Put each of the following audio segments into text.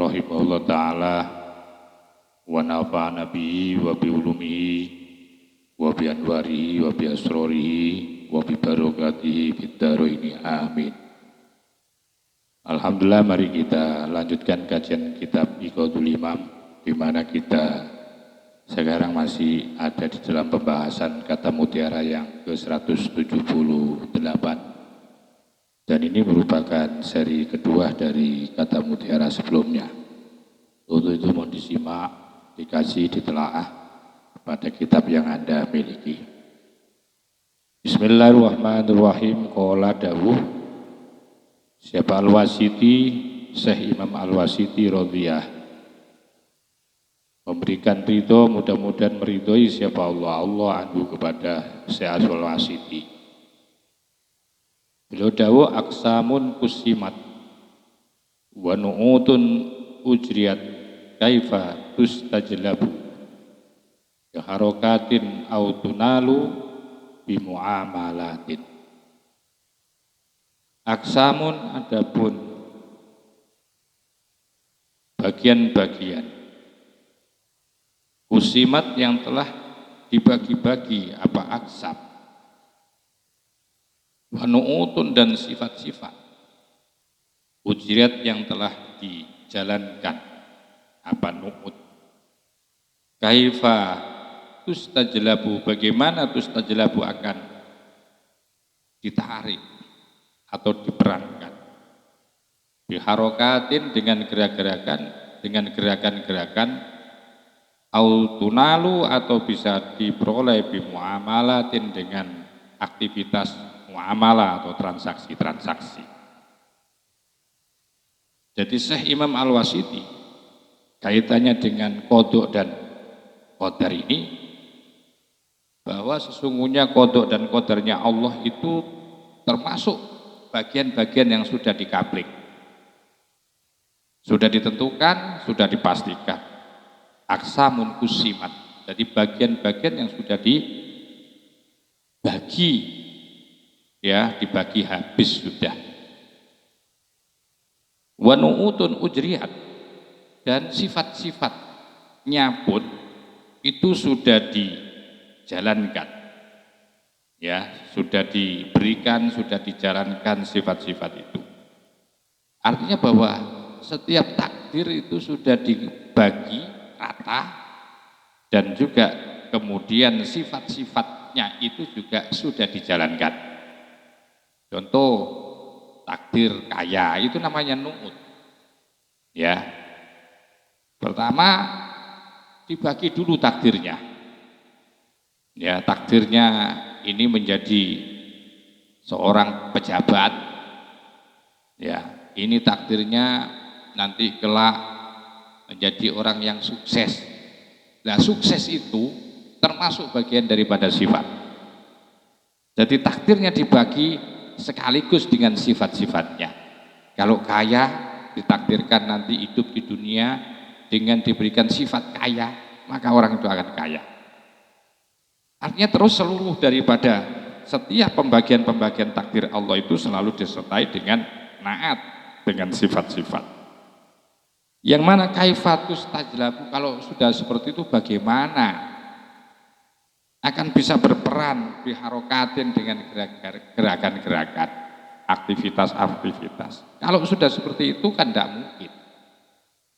rahimahullah ta'ala wa nafa'ana bihi wa bi ulumihi wa bi anwarihi wa bi asrarihi wa bi barakatihi fid dharaini amin. Alhamdulillah, mari kita lanjutkan kajian kitab Iqadul Imam, di mana kita sekarang masih ada di dalam pembahasan kata mutiara yang ke-178. Dan ini merupakan seri kedua dari kata mutiara sebelumnya. Untuk itu mohon disimak, dikaji, ditelaah pada kitab yang Anda miliki. Bismillahirrahmanirrahim. Qala dawuh siapa Al-Wasiti, Syekh Imam Al-Wasiti radhiyah, memberikan ridho, mudah-mudahan meridhoi siapa Allah anhu kepada Syekh Al-Wasiti. Beliau dawuh aksamun kusimat wa nu'utun ujriyat kaifa tustajlabu ya harokatin au tunalu bimuamalatin. Aksamun adapun bagian-bagian kusimat yang telah dibagi-bagi, apa aksam, wanu'utun dan sifat-sifat ujriat yang telah dijalankan, apa nu'ut, kaifa tustajlabu, bagaimana tustajlabu akan ditarik atau diperankan, biharokatin dengan gerakan-gerakan, autunalu atau bisa diperoleh bimuamalatin dengan aktivitas muamalah atau transaksi-transaksi. Jadi Syekh Imam Al-Wasiti kaitannya dengan qada dan qadar ini, bahwa sesungguhnya qada dan qadarnya Allah itu termasuk bagian-bagian yang sudah dikapling, sudah ditentukan, sudah dipastikan. Aksamun kusimat, jadi bagian-bagian yang sudah dibagi, ya, dibagi habis sudah. Wa nu'utun ujriyat, dan sifat-sifatnya pun itu sudah dijalankan, ya, sudah diberikan, sudah dijalankan sifat-sifat itu. Artinya bahwa setiap takdir itu sudah dibagi rata, dan juga kemudian sifat-sifatnya itu juga sudah dijalankan. Contoh takdir kaya itu namanya nu'ut, ya. Pertama dibagi dulu takdirnya, ya, takdirnya ini menjadi seorang pejabat, ya, ini takdirnya nanti kelak menjadi orang yang sukses. Nah, sukses itu termasuk bagian daripada sifat. Jadi takdirnya dibagi sekaligus dengan sifat-sifatnya. Kalau kaya, ditakdirkan nanti hidup di dunia dengan diberikan sifat kaya, maka orang itu akan kaya. Artinya terus seluruh daripada setiap pembagian-pembagian takdir Allah itu selalu disertai dengan naat, dengan sifat-sifat. Yang mana kaifatus tajlabu, kalau sudah seperti itu bagaimana akan bisa berperan biharokatin dengan gerakan-gerakan, aktivitas-aktivitas. Kalau sudah seperti itu kan tidak mungkin.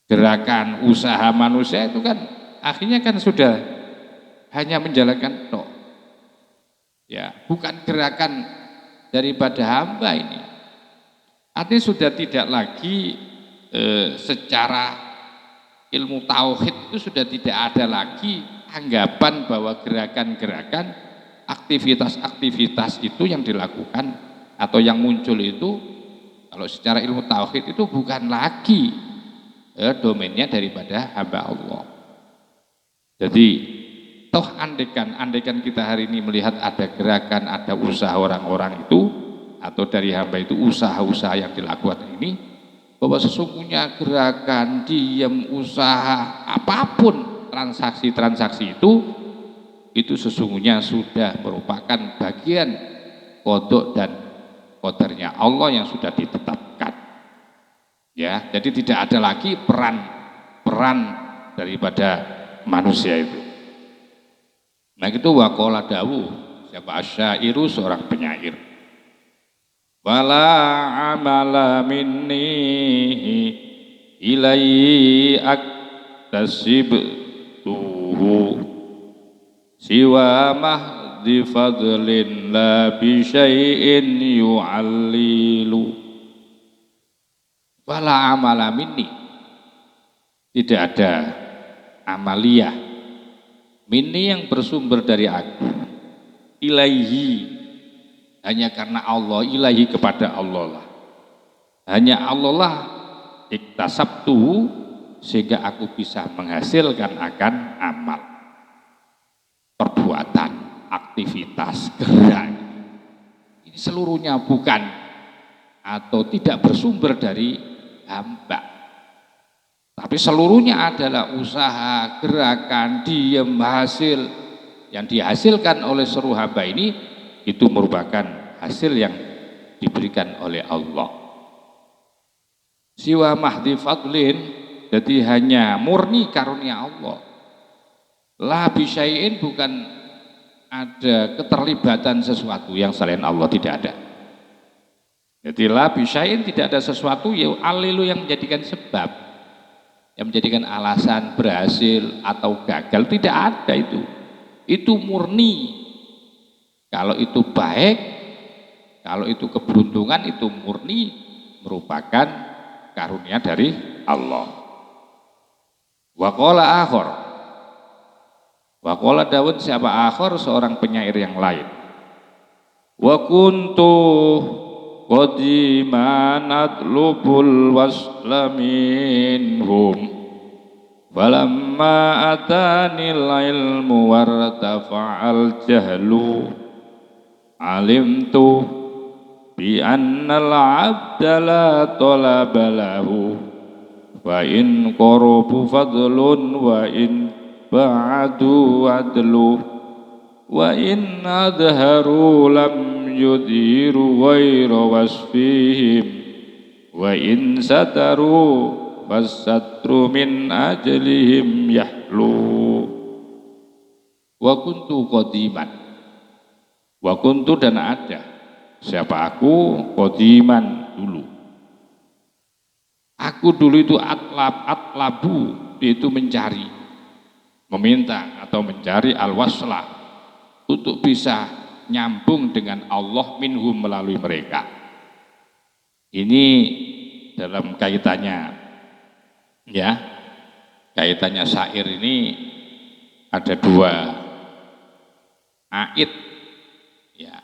Gerakan usaha manusia itu kan akhirnya kan sudah hanya menjalankan tok, ya, bukan gerakan daripada hamba ini. Artinya sudah tidak lagi secara ilmu tauhid itu sudah tidak ada lagi anggapan bahwa gerakan-gerakan, aktivitas-aktivitas itu yang dilakukan atau yang muncul itu, kalau secara ilmu tauhid itu bukan lagi domainnya daripada hamba Allah. Jadi toh andaikan kita hari ini melihat ada gerakan, ada usaha orang-orang itu atau dari hamba itu, usaha-usaha yang dilakukan ini, bahwa sesungguhnya gerakan, diam, usaha, apapun transaksi-transaksi itu sesungguhnya sudah merupakan bagian qada dan qadarnya Allah yang sudah ditetapkan. Ya, jadi tidak ada lagi peran daripada manusia itu. Nah itu waqala dawu, siapa asyairu, seorang penyair. Wala amala minni ilai aktasibtuhu siwa mahdi fadlin la bi syai'in yu'allilu. Wala amala minni, tidak ada amaliyah minni yang bersumber dari aku, ilaihi, hanya karena Allah, ilahi kepada Allah lah, hanya Allah lah iktasabtu, sehingga aku bisa menghasilkan akan amal, perbuatan, aktivitas, gerak. Ini seluruhnya bukan atau tidak bersumber dari hamba, tapi seluruhnya adalah usaha, gerakan, diem, hasil yang dihasilkan oleh seluruh hamba ini, itu merupakan hasil yang diberikan oleh Allah. Siwa mahdi fadlin, jadi hanya murni karunia Allah. La bisyai'in, bukan ada keterlibatan sesuatu yang selain Allah, tidak ada. Jadi la bisyai'in, tidak ada sesuatu ya alilu yang menjadikan sebab, yang menjadikan alasan berhasil atau gagal, tidak ada itu. Itu murni. Kalau itu baik, kalau itu keberuntungan, itu murni merupakan karunia dari Allah. Wa qala akhar, wa qala Daud, siapa akhar, seorang penyair yang lain. Wa kuntu qadiman atlubul wasla minhum falamma atanil ilmu wartafa'al jahlu alimtu bi annal abda la talaba lahu wa in qarabu fadlun wa in ba'du adlu wa in adharu lam yudhiru ghayra wasfihim wa in sataru fasatru min ajlihim yahlu. Wa kuntu qadiman, wa kuntu, dan ada, siapa aku, qadiman, dulu. Aku dulu itu atlabu, yaitu mencari, meminta atau mencari al-waslah, untuk bisa nyambung dengan Allah minhum, melalui mereka. Ini dalam kaitannya, ya, kaitannya syair ini ada dua ait, ya.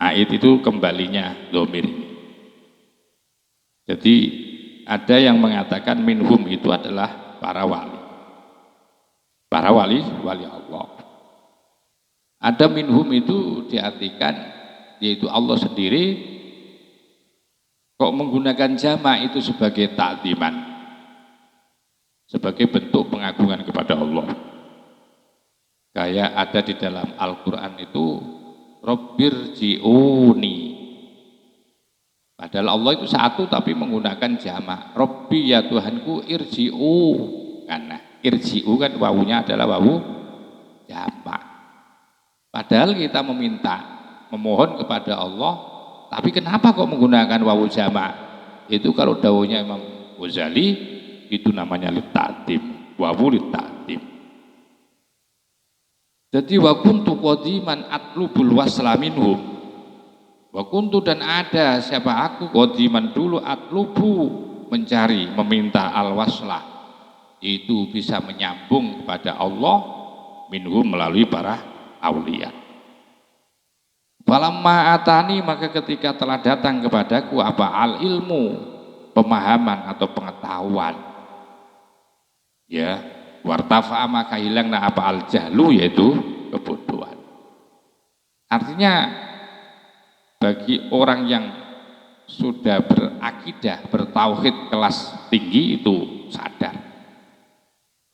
Ait itu kembalinya dhamir. Jadi ada yang mengatakan minhum itu adalah para wali, wali Allah. Ada minhum itu diartikan yaitu Allah sendiri, kok menggunakan jamak itu sebagai ta'ziman, sebagai bentuk pengagungan kepada Allah. Kayak ada di dalam Al-Quran itu Rabbirji'uni, padahal Allah itu satu tapi menggunakan jamak. Rabbi, ya Tuhanku, irji'u, karena irji'u kan wawunya adalah wawu jamak. Padahal kita meminta, memohon kepada Allah, tapi kenapa kok menggunakan wawu jamak? Itu kalau dawuhnya Imam Ghazali, itu namanya litta'dim, wawu litta'dim. Jadi wa kuntu qadiman atlubul wasla minhum, wa kuntu, dan ada, siapa aku, qadiman dulu, atlubu, mencari, meminta al-waslah, itu bisa menyambung kepada Allah minhum, melalui para aulia. Falamma atani, maka ketika telah datang kepadaku apa, al ilmu, pemahaman atau pengetahuan, ya, wartafa, maka hilanglah apa, al jahlu, yaitu kebodohan. Artinya bagi orang yang sudah berakidah, bertauhid kelas tinggi itu sadar.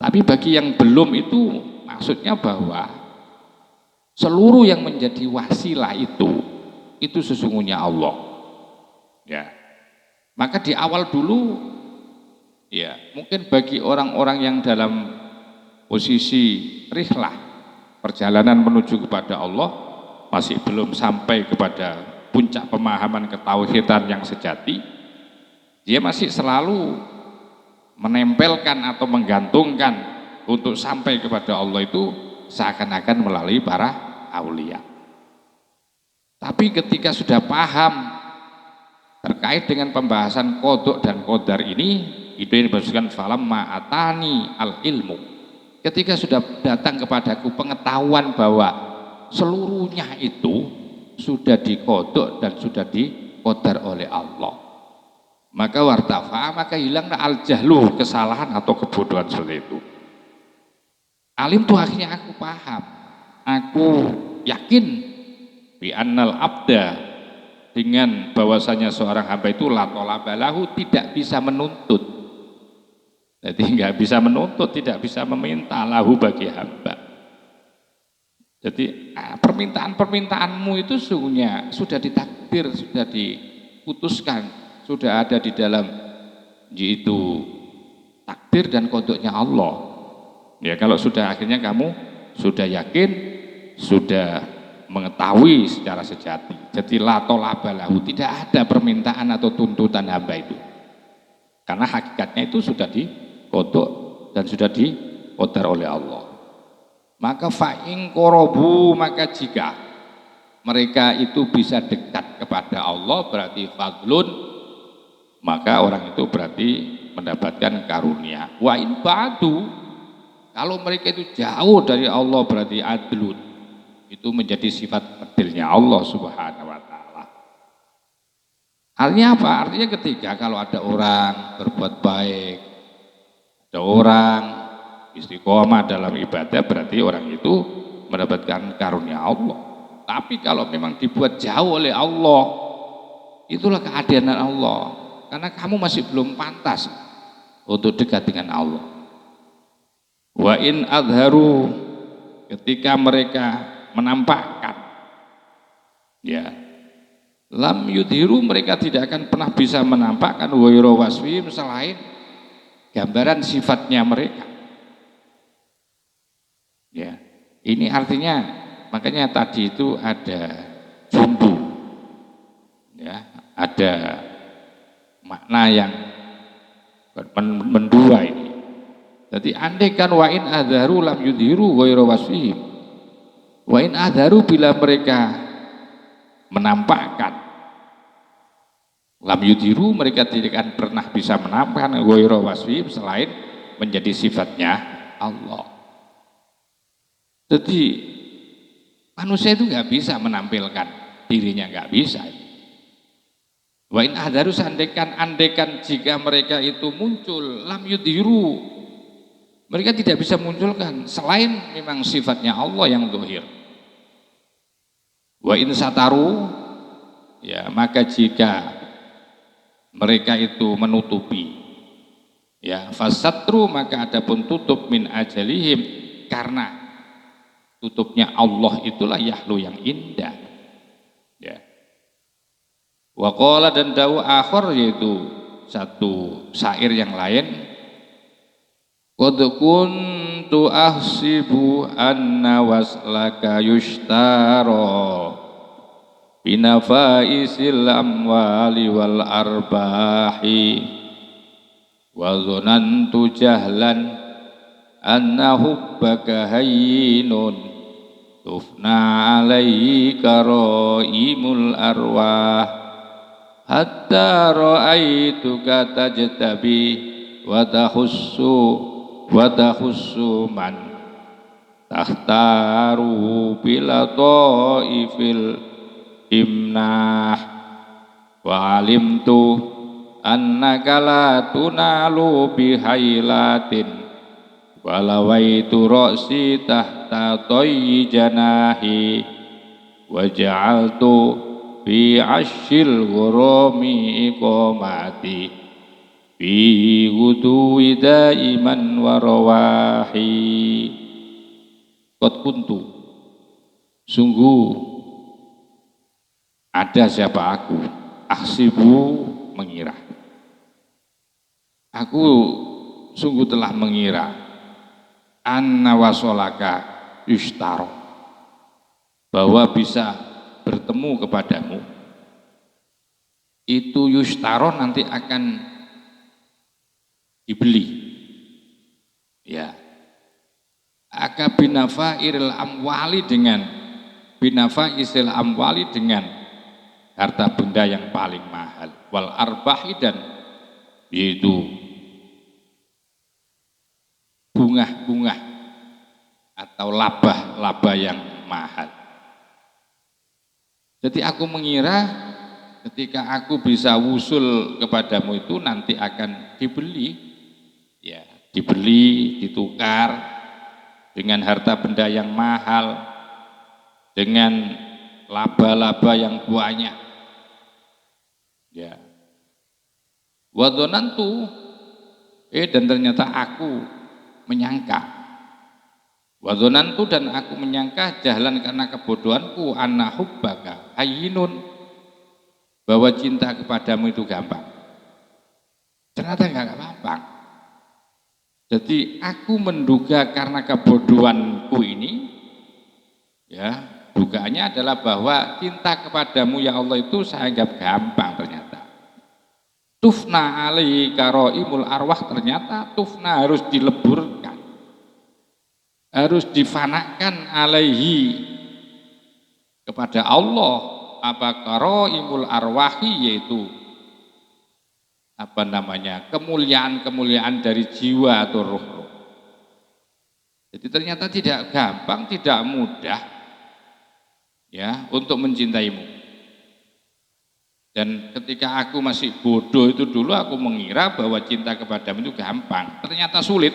Tapi bagi yang belum itu, maksudnya bahwa seluruh yang menjadi wasilah itu sesungguhnya Allah. Ya. Maka di awal dulu, ya mungkin bagi orang-orang yang dalam posisi rihlah, perjalanan menuju kepada Allah, masih belum sampai kepada puncak pemahaman ketauhidan yang sejati, dia masih selalu menempelkan atau menggantungkan untuk sampai kepada Allah itu seakan-akan melalui para aulia. Tapi ketika sudah paham terkait dengan pembahasan kodok dan kodar ini, itu yang dimaksudkan falam ma'atani al ilmu. Ketika sudah datang kepadaku pengetahuan bahwa seluruhnya itu sudah dikodok dan sudah dikodar oleh Allah, maka wartafa, maka hilanglah al jahlu, kesalahan atau kebodohan seperti itu. Alim tuh akhirnya aku paham, aku yakin bi annal abda, dengan bahwasanya seorang hamba itu la tolabalahu, tidak bisa menuntut. Jadi nggak bisa menuntut, tidak bisa meminta lahu bagi hamba. Jadi permintaan-permintaanmu itu sesungguhnya sudah ditakdir, sudah diputuskan, sudah ada di dalam yaitu takdir dan kodoknya Allah. Ya kalau sudah akhirnya kamu sudah yakin, sudah mengetahui secara sejati. Jadi la tolabalahu, tidak ada permintaan atau tuntutan hamba itu. Karena hakikatnya itu sudah dikodok dan sudah dikodar oleh Allah. Maka fa'in korobu, maka jika mereka itu bisa dekat kepada Allah, berarti fadlun, maka orang itu berarti mendapatkan karunia. Wa in ba'du, kalau mereka itu jauh dari Allah, berarti adlun, itu menjadi sifat adilnya Allah Subhanahu wa ta'ala. Artinya apa? Artinya ketika kalau ada orang berbuat baik, ada orang istiqomah dalam ibadah, berarti orang itu mendapatkan karunia Allah. Tapi kalau memang dibuat jauh oleh Allah, itulah keadilan Allah, karena kamu masih belum pantas untuk dekat dengan Allah. Wa in adharu, ketika mereka menampakkan, ya lam yudhiru, mereka tidak akan pernah bisa menampakkan waira waswim, selain gambaran sifatnya mereka. Ya, ini artinya, makanya tadi itu ada jumbu, ya, ada makna yang mendua ini. Jadi andaikan wa in adharu lam yudhiru waira waswim, wa in adharu, bila mereka menampakkan, lam yudhiru, mereka tidak akan pernah bisa menampakkan waira waswim, selain menjadi sifatnya Allah. Jadi manusia itu nggak bisa menampilkan dirinya, nggak bisa. Wa in adharu, andaikan jika mereka itu muncul, lam yudhiru, mereka tidak bisa munculkan selain memang sifatnya Allah yang zahir. Wa in sataru, ya maka jika mereka itu menutupi, ya fasatru, maka adapun tutup min ajalihim, karena tutupnya Allah itulah yahlu, yang indah. Ya. Wa qala, dan dawu akhir, yaitu satu syair yang lain, qad kuntu ahsibu anna waslaka yushtara binafaisil amwali wal arbahi wa dhanantu jahlan anna hubbaka hayyinun tufna alaihi karaimul arwah hatta ra'aituka tajtabi wa tahussu man tahtaru bila ta'ifil imnah wa alimtu annaka la tunalu bihailatin walawaitu ra'si tahta toyi janahi wa ja'altu fi ashil ghurami iqamati fi wudu'i daiman wa rawahi. Qad kuntu, sungguh ada siapa aku, ahsibu, mengira, aku sungguh telah mengira anna wasolaka yustaro, bahwa bisa bertemu kepadamu itu yustaro nanti akan dibeli, ya. Aka binafa iril amwali, dengan binafa isil amwali, dengan harta benda yang paling mahal, wal arbahi, dan yaitu bunga-bunga atau laba-laba yang mahal. Jadi aku mengira ketika aku bisa wusul kepadamu itu nanti akan dibeli, ya, dibeli, ditukar dengan harta benda yang mahal, dengan laba-laba yang banyak, ya. Wadonantu, dan ternyata aku menyangka, wadonantu, dan aku menyangka, jahlan, karena kebodohanku, anna hubbaka hayyinun, bahwa cinta kepadamu itu gampang. Ternyata enggak gampang. Jadi aku menduga karena kebodohanku ini, ya, dugaannya adalah bahwa cinta kepadamu ya Allah itu saya anggap gampang. Ternyata tufna alaihi karoimul arwah, ternyata tufna harus dileburkan, harus difanakan alaihi kepada Allah apa karoimul arwahi, yaitu apa namanya, kemuliaan-kemuliaan dari jiwa atau ruh. Jadi ternyata tidak gampang, tidak mudah, ya, untuk mencintaimu. Dan ketika aku masih bodoh itu dulu, aku mengira bahwa cinta kepadamu itu gampang. Ternyata sulit,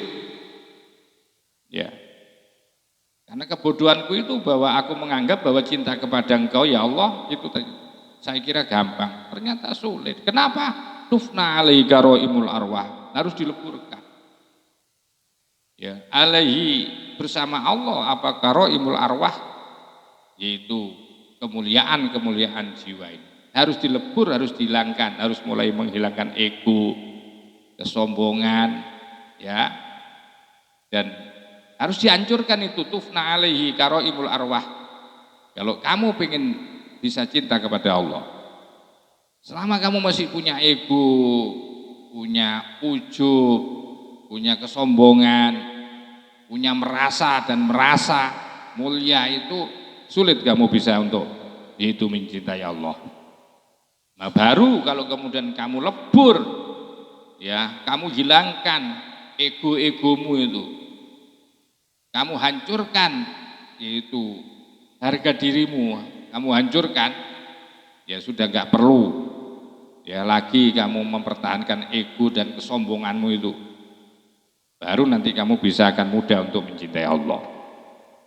ya. Karena kebodohanku itu bahwa aku menganggap bahwa cinta kepada Engkau ya Allah itu saya kira gampang. Ternyata sulit. Kenapa? Tufna alaihi karoimul arwah, harus dileburkan, ya, alaihi, bersama Allah apa karoimul arwah, yaitu kemuliaan-kemuliaan jiwa ini harus dilebur, harus dihilangkan, harus mulai menghilangkan ego, kesombongan, ya, dan harus dihancurkan itu. Tufna alaihi karoimul arwah. Kalau kamu pengen bisa cinta kepada Allah, selama kamu masih punya ego, punya ujub, punya kesombongan, punya merasa dan merasa mulia, itu sulit kamu bisa untuk itu mencintai Allah. Nah, baru kalau kemudian kamu lebur, ya, kamu hilangkan ego-egomu itu, kamu hancurkan, yaitu harga dirimu, kamu hancurkan, ya sudah nggak perlu, ya, lagi kamu mempertahankan ego dan kesombonganmu itu. Baru nanti kamu bisa akan mudah untuk mencintai Allah.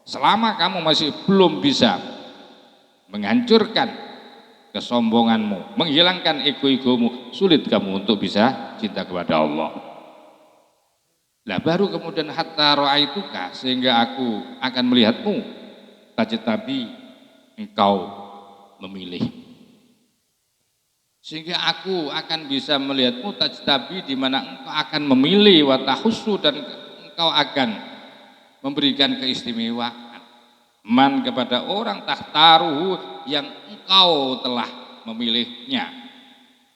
Selama kamu masih belum bisa menghancurkan kesombonganmu, menghilangkan ego-egomu, sulit kamu untuk bisa cinta kepada Allah. Nah, baru kemudian hatta ra'aituka, sehingga aku akan melihatmu, tajtabi, engkau memilih. Sehingga aku akan bisa melihatmu, tajtabi, di mana engkau akan memilih, wa tahussu, dan engkau akan memberikan keistimewaan, man, kepada orang, tahtaruhu, yang engkau telah memilihnya,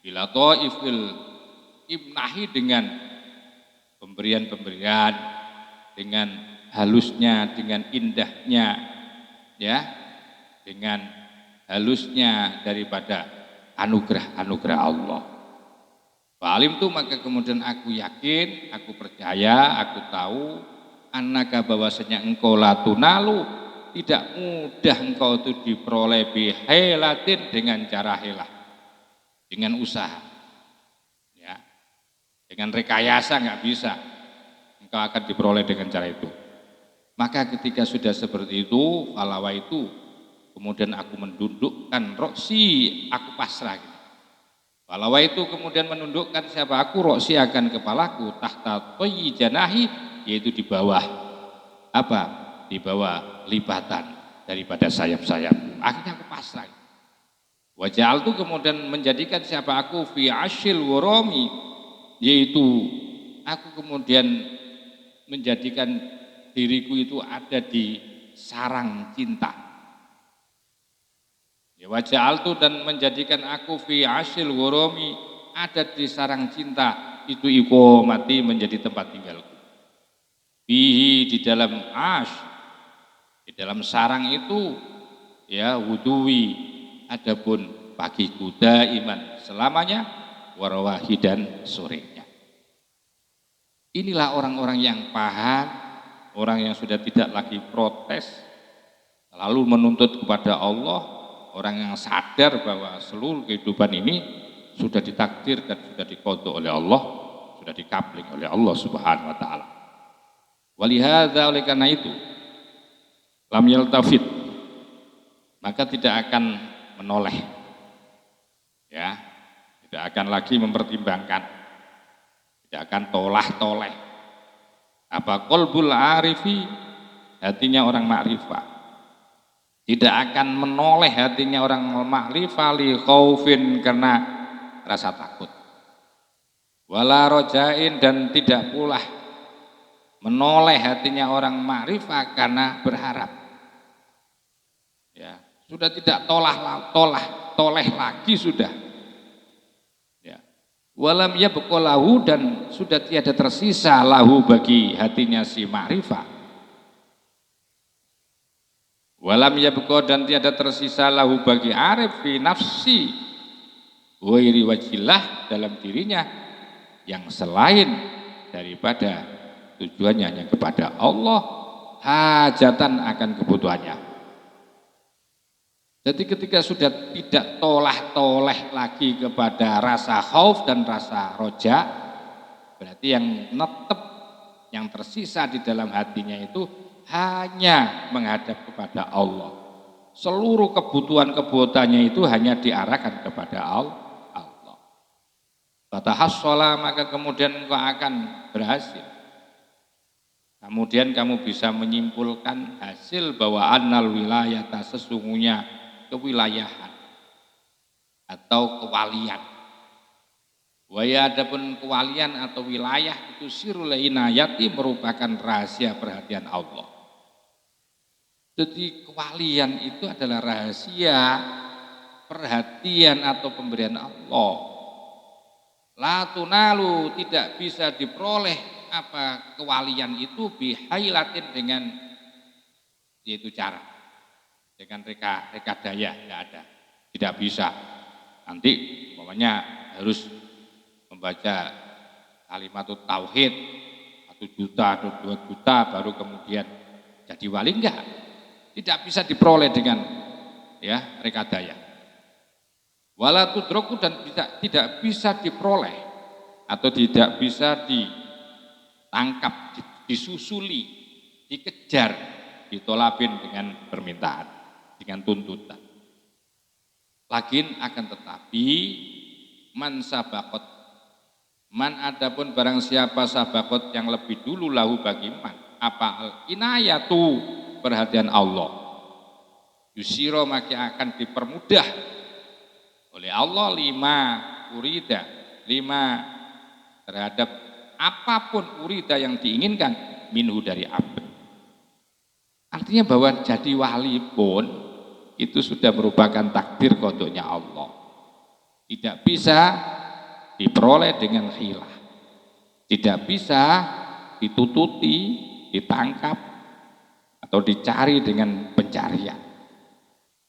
bila ta'ifil ibnahi, dengan pemberian-pemberian, dengan halusnya, dengan indahnya, ya, dengan halusnya daripada anugerah-anugerah Allah. Fa'alim tuh, maka kemudian aku yakin, aku percaya, aku tahu, annaka, bahwasanya engkau latunalu, tidak mudah engkau itu diperoleh, bihelatin, dengan cara helah, dengan usaha, ya, dengan rekayasa nggak bisa engkau akan diperoleh dengan cara itu. Maka ketika sudah seperti itu, falawa itu, kemudian aku mendudukkan roksi, aku pasrah gitu. Falawa itu kemudian menundukkan siapa, aku, roksi, akan kepalaku, tahta toyi janahi, yaitu di bawah apa, di bawah lipatan daripada sayap-sayap. Akhirnya aku pasrah. Wajal itu kemudian menjadikan siapa aku fi asyil woromi, yaitu aku kemudian menjadikan diriku itu ada di sarang cinta. Ya waja'altu, dan menjadikan aku fi asyil ghurami, ada di sarang cinta, itu iqamati, menjadi tempat tinggalku. Bihi, di dalam di dalam sarang itu, ya wudui, adapun pagiku daiman, selamanya, warawahi, dan sorenya. Inilah orang-orang yang paham, orang yang sudah tidak lagi protes, lalu menuntut kepada Allah, orang yang sadar bahwa seluruh kehidupan ini sudah ditakdirkan, sudah dikodok oleh Allah, sudah dikapling oleh Allah Subhanahu wa taala. Walihada, oleh karena itu, lam yaltafit, maka tidak akan menoleh, ya, tidak akan lagi mempertimbangkan, tidak akan tolah-toleh. Apa qalbul arifi, hatinya orang makrifah, tidak akan menoleh hatinya orang makrifah li khaufin, karena rasa takut, wala rojain, dan tidak pula menoleh hatinya orang makrifah karena berharap. Ya, sudah tidak toleh lagi sudah. Ya. Walam yabqa lahu, dan sudah tiada tersisa lahu bagi hatinya si makrifah. Walam yabqa, dan tiada tersisa lahu bagi arif fi nafsi ghairi wajillah, dalam dirinya yang selain daripada tujuannya hanya kepada Allah, hajatan, akan kebutuhannya. Jadi ketika sudah tidak tolah-toleh lagi kepada rasa khauf dan rasa roja, berarti yang netep, yang tersisa di dalam hatinya itu hanya menghadap kepada Allah. Seluruh kebutuhan-kebutuhannya itu hanya diarahkan kepada Allah. Fatahassola, maka kemudian engkau akan berhasil. Kemudian kamu bisa menyimpulkan hasil bahwa annal wilayata, sesungguhnya kewilayahan atau kewalian. Waya, adapun kewalian atau wilayah itu sirul inayati, merupakan rahasia perhatian Allah. Jadi kewalian itu adalah rahasia perhatian atau pemberian Allah. La tunalu, tidak bisa diperoleh apa kewalian itu bihailatin, dengan yaitu cara, dengan reka daya, tidak ada, tidak bisa. Nanti pokoknya harus membaca kalimat tauhid 1 juta atau 2 juta baru kemudian jadi wali, enggak, tidak bisa diperoleh dengan ya reka daya. Wala tudroku, dan tidak bisa diperoleh atau tidak bisa ditangkap, disusuli, dikejar, ditolabin dengan permintaan, dengan tuntutan. Lakin akan tetapi man sabakot, man adapun barang siapa sabakot, yang lebih dulu lahu bagi man apa al inayatu, perhatian Allah, yusiro, maka akan dipermudah oleh Allah lima terhadap apapun urida yang diinginkan minhu, dari apa. Artinya bahwa jadi wali pun itu sudah merupakan takdir kodoknya Allah, tidak bisa diperoleh dengan khilah, tidak bisa ditututi, ditangkap atau dicari dengan pencarian.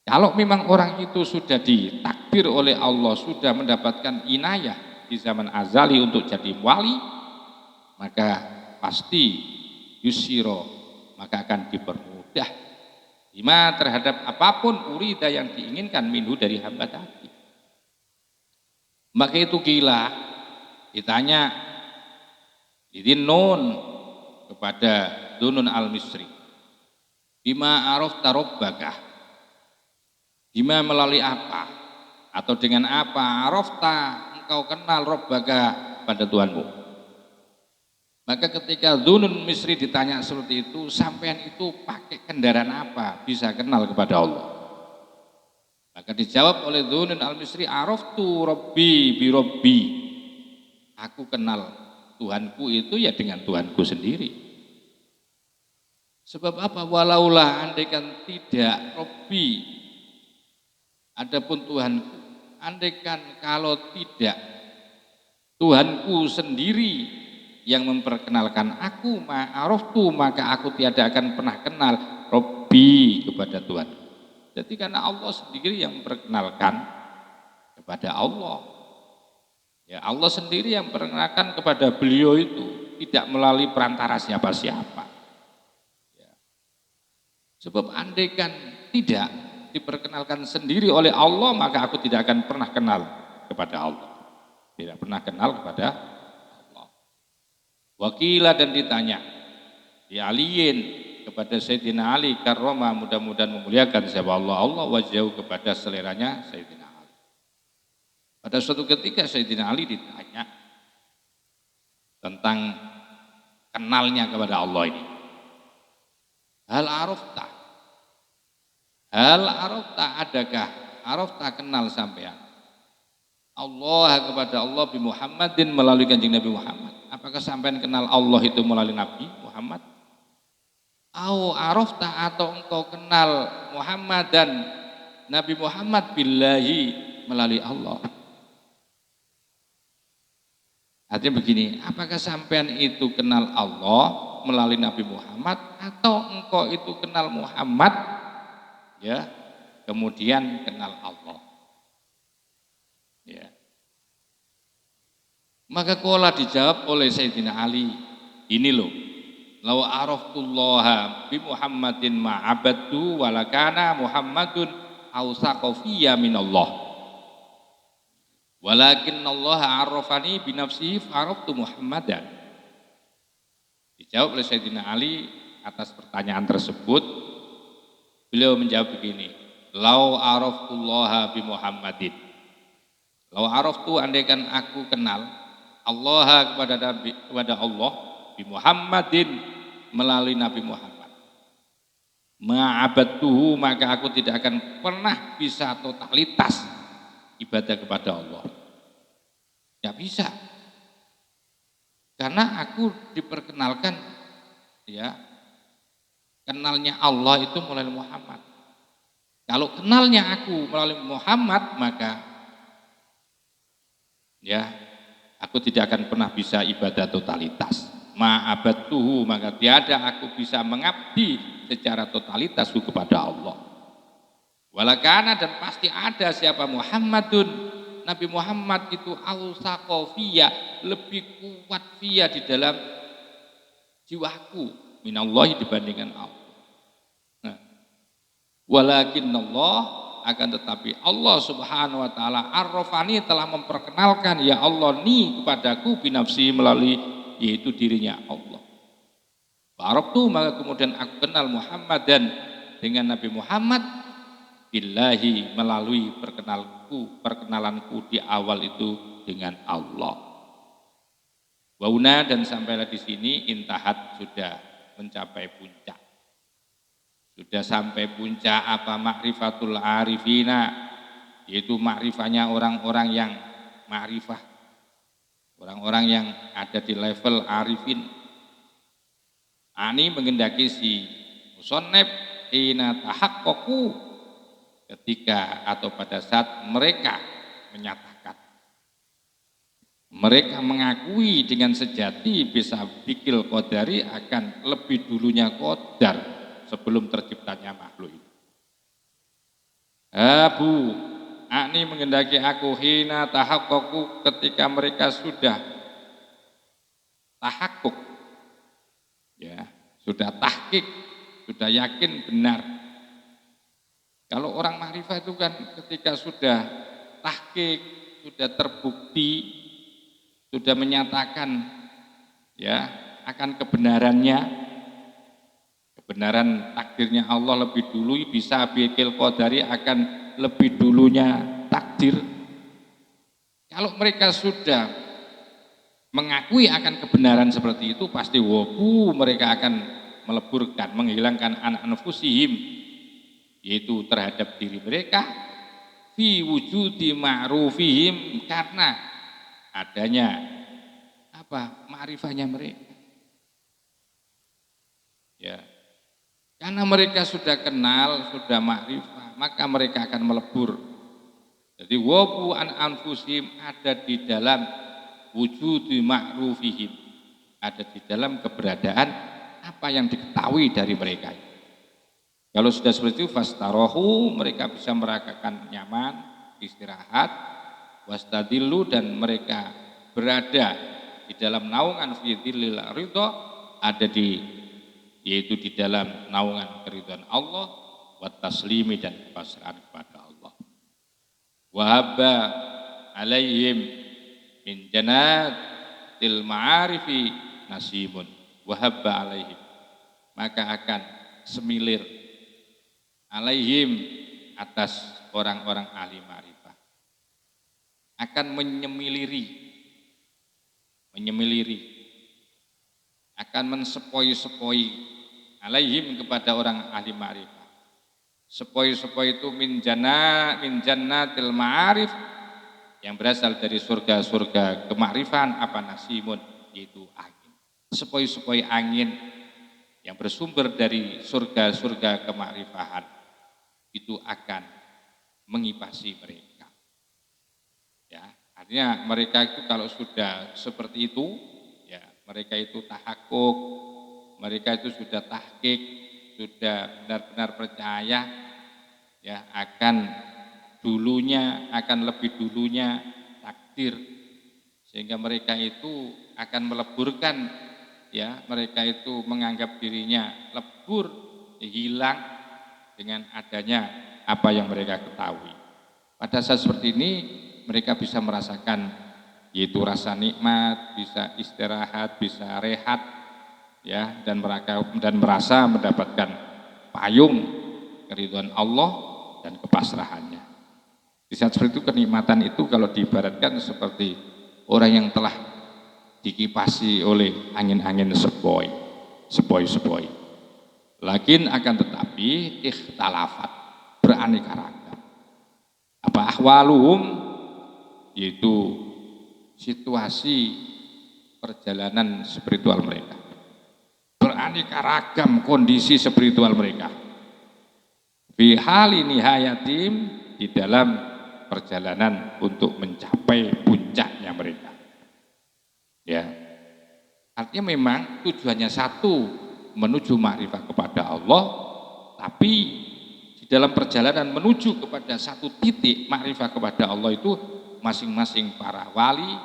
Kalau memang orang itu sudah ditakdir oleh Allah, sudah mendapatkan inayah di zaman azali untuk jadi wali, maka pasti yusiro, maka akan dipermudah lima terhadap apapun urida yang diinginkan minhu, dari hamba tadi. Maka itu gila, ditanya idin nun kepada Dunun al-Misri, bima arafta rabbaka, bima, melalui apa atau dengan apa arafta, engkau kenal rabbaka, pada Tuhanmu. Maka ketika Dunun Misri ditanya seperti itu, sampean itu pakai kendaraan apa bisa kenal kepada Allah? Maka dijawab oleh Dunun al-Misri, araftu rabbi bi rabbi, Aku kenal Tuhanku itu ya dengan Tuhanku sendiri. Sebab apa? Walaulah andaikan tidak Robbi, adapun Tuhanku, andaikan kalau tidak Tuhanku sendiri yang memperkenalkan aku, ma'araftu, maka aku tiada akan pernah kenal Robbi kepada Tuhan. Jadi karena Allah sendiri yang memperkenalkan kepada Allah. Ya, Allah sendiri yang memperkenalkan kepada beliau itu, tidak melalui perantara siapa-siapa. Ya. Sebab andaikan tidak diperkenalkan sendiri oleh Allah, maka aku tidak akan pernah kenal kepada Allah. Tidak pernah kenal kepada Allah. Wakilah dan ditanya di aliin kepada Sayyidina Ali karroma, mudah-mudahan memuliakan siapa Allah wajau kepada seleranya Sayyidina Ali. Pada suatu ketika Sayyidina Ali ditanya tentang kenalnya kepada Allah ini. Hal arafta, adakah arafta kenal sampean Allah kepada Allah bi Muhammadin melalui kanjeng Nabi Muhammad? Apakah sampean kenal Allah itu melalui Nabi Muhammad? Au arafta, atau engkau kenal Muhammad dan Nabi Muhammad billahi melalui Allah? Artinya begini, apakah sampean itu kenal Allah melalui Nabi Muhammad, atau engkau itu kenal Muhammad ya kemudian kenal Allah? Ya. Maka qala dijawab oleh Sayyidina Ali, ini loh, lau araftullaha bi Muhammadin ma'abadtu walakana Muhammadun awsaqa fiyya minallah. Walakin Allah arrafani binafsihi fa'araftu Muhammadan. Dijawab oleh Sayyidina Ali atas pertanyaan tersebut. Beliau menjawab begini, lau araftullaha bi Muhammadin. Lau araftu, andaikan aku kenal Allah kepada Allah bi Muhammadin melalui Nabi Muhammad. Ma'abadtuhu, maka aku tidak akan pernah bisa totalitas ibadah kepada Allah. Tidak bisa, karena aku diperkenalkan ya kenalnya Allah itu melalui Muhammad. Kalau kenalnya aku melalui Muhammad, maka ya aku tidak akan pernah bisa ibadah totalitas. Ma'abadtuhu, maka tiada aku bisa mengabdi secara totalitas kepada Allah. Walakana, dan pasti ada siapa Muhammadun, Nabi Muhammad itu awsaqa fiyya, lebih kuat fiyya di dalam jiwaku minallahi dibandingkan Allah. Nah, walakin Allah, akan tetapi Allah Subhanahu wa taala arrafani, telah memperkenalkan ya Allah ni kepadaku binafsi melalui yaitu dirinya Allah. Barabtu, maka kemudian aku kenal Muhammad dan dengan Nabi Muhammad billahi melalui perkenalanku di awal itu dengan Allah. Wauna, dan sampailah di sini intahat, sudah mencapai puncak. Sudah sampai puncak apa ma'rifatul arifina, yaitu ma'rifahnya orang-orang yang ma'rifah. Orang-orang yang ada di level arifin. Ani mengendaki si musannif ina tahaqqaqu, ketika atau pada saat mereka menyatakan, mereka mengakui dengan sejati bisa bikil qadari, akan lebih dulunya qadar sebelum terciptanya makhluk itu. Abu Ani mengendaki aku hina tahaqqaqu, ketika mereka sudah tahakkuk ya, sudah tahqiq, sudah yakin benar. Kalau orang ma'rifah itu kan ketika sudah tahqiq, sudah terbukti, sudah menyatakan ya akan kebenarannya, kebenaran takdirnya Allah lebih dulu, bisa bikil qadari, akan lebih dulunya takdir. Kalau mereka sudah mengakui akan kebenaran seperti itu, pasti mereka akan meleburkan, menghilangkan an-anfusihim, yaitu terhadap diri mereka, fi wujudi ma'rufihim, karena adanya Apa? Ma'rifahnya mereka. Ya. Karena mereka sudah kenal, sudah ma'rifah, maka mereka akan melebur. Jadi wabu an anfusim ada di dalam wujudi ma'rufihim, ada di dalam keberadaan apa yang diketahui dari mereka. Kalau sudah seperti itu fastarohu, mereka bisa merasakan nyaman, istirahat, wastadillu, dan mereka berada di dalam naungan fi dhillil ridha, ada yaitu di dalam naungan keridhaan Allah, wa taslimi, dan pasrah kepada Allah. Wahabba alaihim min jannatil ma'arifi nasimun, wahabba alaihim, maka akan semilir alaihim atas orang-orang ahli ma'rifah, akan menyemiliri, akan mensepoi-sepoi alaihim kepada orang ahli ma'rifah. Sepoi-sepoi itu min jannatil ma'arif, yang berasal dari surga-surga kemakrifan, apa nasimun, yaitu angin. Sepoi-sepoi angin yang bersumber dari surga-surga kemakrifahan itu akan mengipasi mereka. Ya, artinya mereka itu kalau sudah seperti itu, ya mereka itu tahakuk, mereka itu sudah tahqiq, sudah benar-benar percaya, ya akan lebih dulunya takdir, sehingga mereka itu akan meleburkan, ya mereka itu menganggap dirinya lebur, hilang dengan adanya apa yang mereka ketahui. Pada saat seperti ini mereka bisa merasakan yaitu rasa nikmat, bisa istirahat, bisa rehat, ya, dan merasa mendapatkan payung keridhaan Allah dan kepasrahannya. Di saat seperti itu kenikmatan itu kalau diibaratkan seperti orang yang telah dikipasi oleh angin-angin sepoi. Lakin akan tetapi ikhtalafat, beraneka ragam. Apa ahwaluhum, yaitu situasi perjalanan spiritual mereka. Beraneka ragam kondisi spiritual mereka. Fi hali nihayatim, di dalam perjalanan untuk mencapai puncaknya mereka. Ya. Artinya memang tujuannya satu, menuju makrifat kepada Allah, tapi di dalam perjalanan menuju kepada satu titik makrifat kepada Allah itu masing-masing para wali,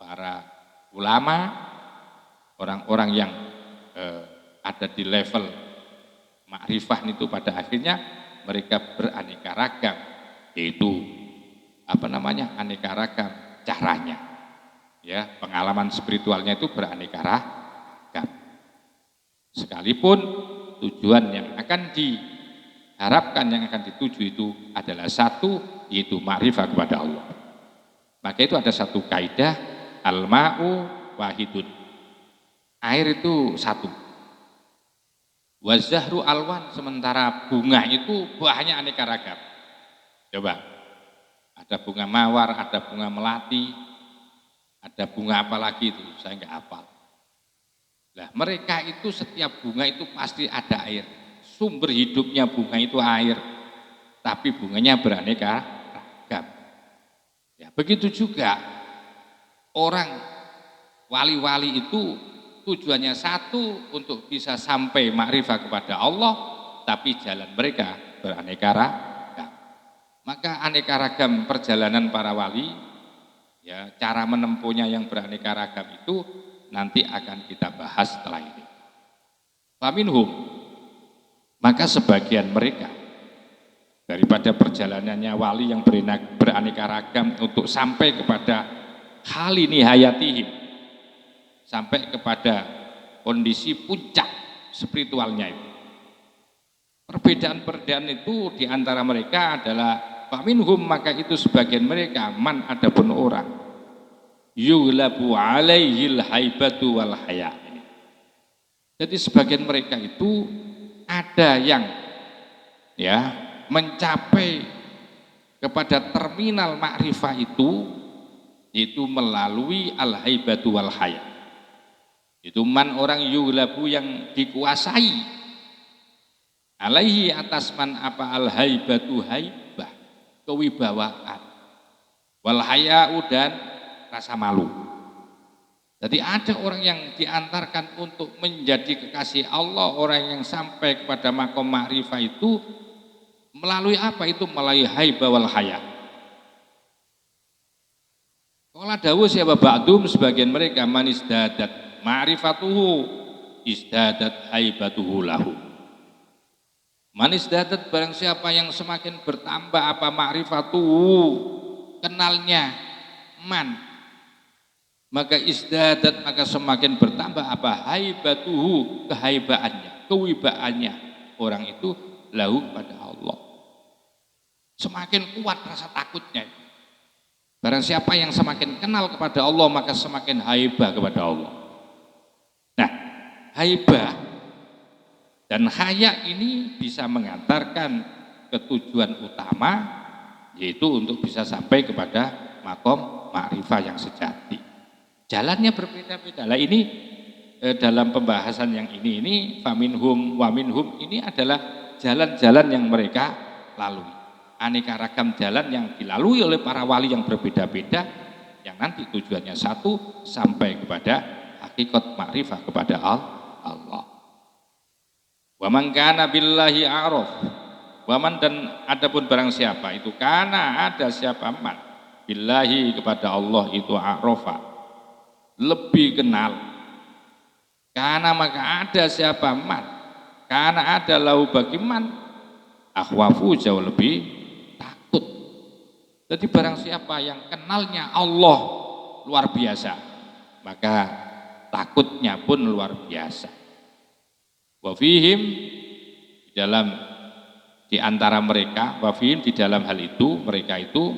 para ulama, orang-orang yang ada di level makrifah itu pada akhirnya mereka beraneka ragam, yaitu aneka ragam caranya, ya pengalaman spiritualnya itu beraneka ragam. Sekalipun tujuan yang akan diharapkan, yang akan dituju itu adalah satu, yaitu makrifah kepada Allah. Maka itu ada satu kaidah, al-ma'u wahidun, air itu satu. Wazahru alwan, sementara bunga itu banyak aneka ragam. Coba, ada bunga mawar, ada bunga melati, ada bunga apa lagi itu, saya nggak hafal. Nah, mereka itu setiap bunga itu pasti ada air. Sumber hidupnya bunga itu air, tapi bunganya beraneka ragam. Ya, begitu juga orang wali-wali itu tujuannya satu, untuk bisa sampai makrifah kepada Allah, tapi jalan mereka beraneka ragam. Maka aneka ragam perjalanan para wali, ya cara menempuhnya yang beraneka ragam itu nanti akan kita bahas setelah ini. Faminhum, maka sebagian mereka daripada perjalanannya wali yang beraneka ragam untuk sampai kepada hali nihayatihim, sampai kepada kondisi puncak spiritualnya itu. Perbedaan-perbedaan itu diantara mereka adalah faminhum, maka itu sebagian mereka, man adapun orang, yughlabu alaihil haibatu wal haya. Jadi sebagian mereka itu ada yang mencapai kepada terminal makrifah itu itu melalui al-haibatu wal haya. Itu man orang yughlabu yang dikuasai, alaihi atas man apa al-haibatu haibah, kewibawaan, wal haya'u dan rasa malu. Jadi ada orang yang diantarkan untuk menjadi kekasih Allah, orang yang sampai kepada makom ma'rifah itu melalui apa itu? Melalui haibah wal haya. Qala dawuh siapa ba'dum sebagian mereka man izdadat ma'rifatuhu izdadat haibatuhu lahu. Man izdadat barang siapa yang semakin bertambah apa ma'rifatuhu kenalnya man, maka izdadat maka semakin bertambah apa haibatuhu kehaibaannya, kewibaannya orang itu lahu pada Allah. Semakin kuat rasa takutnya. Barang siapa yang semakin kenal kepada Allah maka semakin haibah kepada Allah. Nah, haibah dan haya ini bisa mengantarkan ke tujuan utama, yaitu untuk bisa sampai kepada makom ma'rifah yang sejati. Jalannya berbeda-beda. Lah ini dalam pembahasan yang ini faminhum wa minhum ini adalah jalan-jalan yang mereka lalui. Aneka ragam jalan yang dilalui oleh para wali yang berbeda-beda, yang nanti tujuannya satu, sampai kepada hakikat ma'rifah kepada Allah. Wa man kana billahi a'raf, wa man dan adapun barang siapa itu kana ada siapa man billahi kepada Allah itu a'rafa lebih kenal, kana maka ada siapa man kana ada lahu bagi man akhwafu jauh lebih. Jadi barang siapa yang kenalnya Allah luar biasa, maka takutnya pun luar biasa. Wa fihim di antara mereka, wa fihim di dalam hal itu mereka itu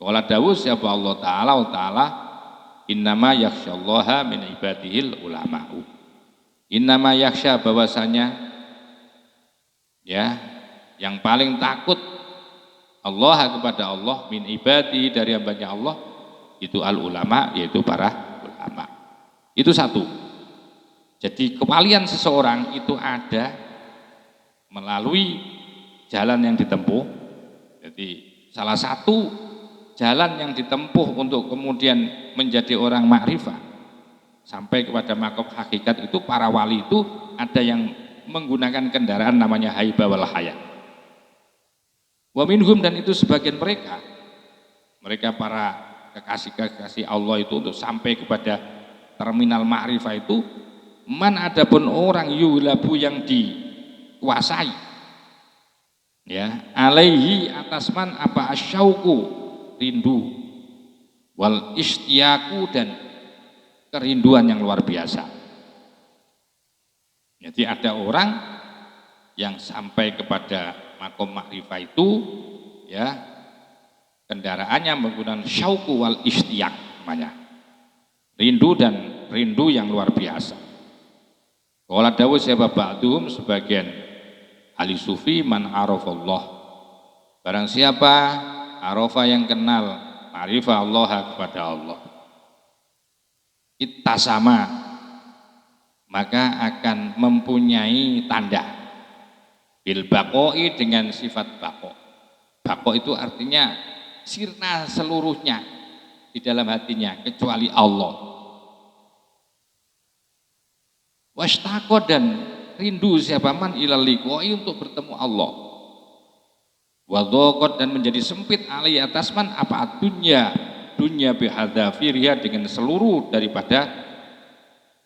qala dawuh siapa Allah Ta'ala innama yakhsyallaha min ibadihil ulama'u. Innama yakhsya bahwasanya ya yang paling takut Allah kepada Allah min ibadi dari hambanya Allah itu al ulama, yaitu para ulama. Itu satu. Jadi kewalian seseorang itu ada melalui jalan yang ditempuh. Jadi salah satu jalan yang ditempuh untuk kemudian menjadi orang ma'rifah sampai kepada makom hakikat itu, para wali itu ada yang menggunakan kendaraan namanya haibah wal haya. Wa minhum dan itu sebagian mereka para kekasih-kekasih Allah itu untuk sampai kepada terminal ma'rifah itu man adapun orang yulabu yang dikuasai ya alaihi atas man apa asyauku rindu wal istiaku dan kerinduan yang luar biasa. Jadi ada orang yang sampai kepada makom ma'rifah itu ya kendaraannya menggunakan syauku wal istiak namanya, rindu dan rindu yang luar biasa. Qala dawuh siapa ba'dhum sebagian ahli sufi man arafallah barang siapa arafa yang kenal ma'rifah Allah kepada Allah ittasama maka akan mempunyai tanda bil baqoi dengan sifat baqo. Baqo itu artinya sirna seluruhnya di dalam hatinya kecuali Allah. Washtaqo dan rindu siapa man ilal liqoi untuk bertemu Allah. Wadhaqat dan menjadi sempit alai atas man apa dunya bihadzafiriha dengan seluruh daripada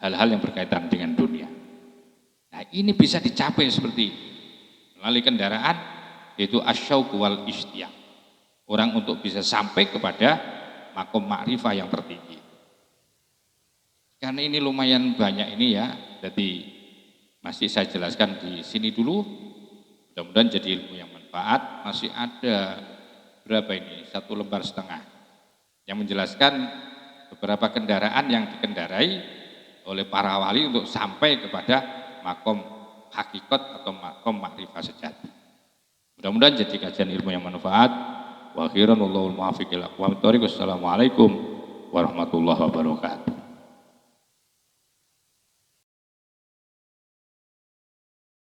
hal-hal yang berkaitan dengan dunia. Nah, ini bisa dicapai seperti ini. Melalui kendaraan yaitu asyauq wal istiaq. Orang untuk bisa sampai kepada makom ma'rifah yang tertinggi. Karena ini lumayan banyak ini ya, jadi masih saya jelaskan di sini dulu. Mudah-mudahan jadi ilmu yang manfaat. Masih ada berapa ini? 1 lembar setengah yang menjelaskan beberapa kendaraan yang dikendarai oleh para wali untuk sampai kepada makom hakikat atau makom ma'rifah sejati. Mudah-mudahan jadi kajian ilmu yang manfaat. Wa khairan wallahul muwaffiq ila aqwamit thoriq. Wassalamualaikum warahmatullahi wabarakatuh.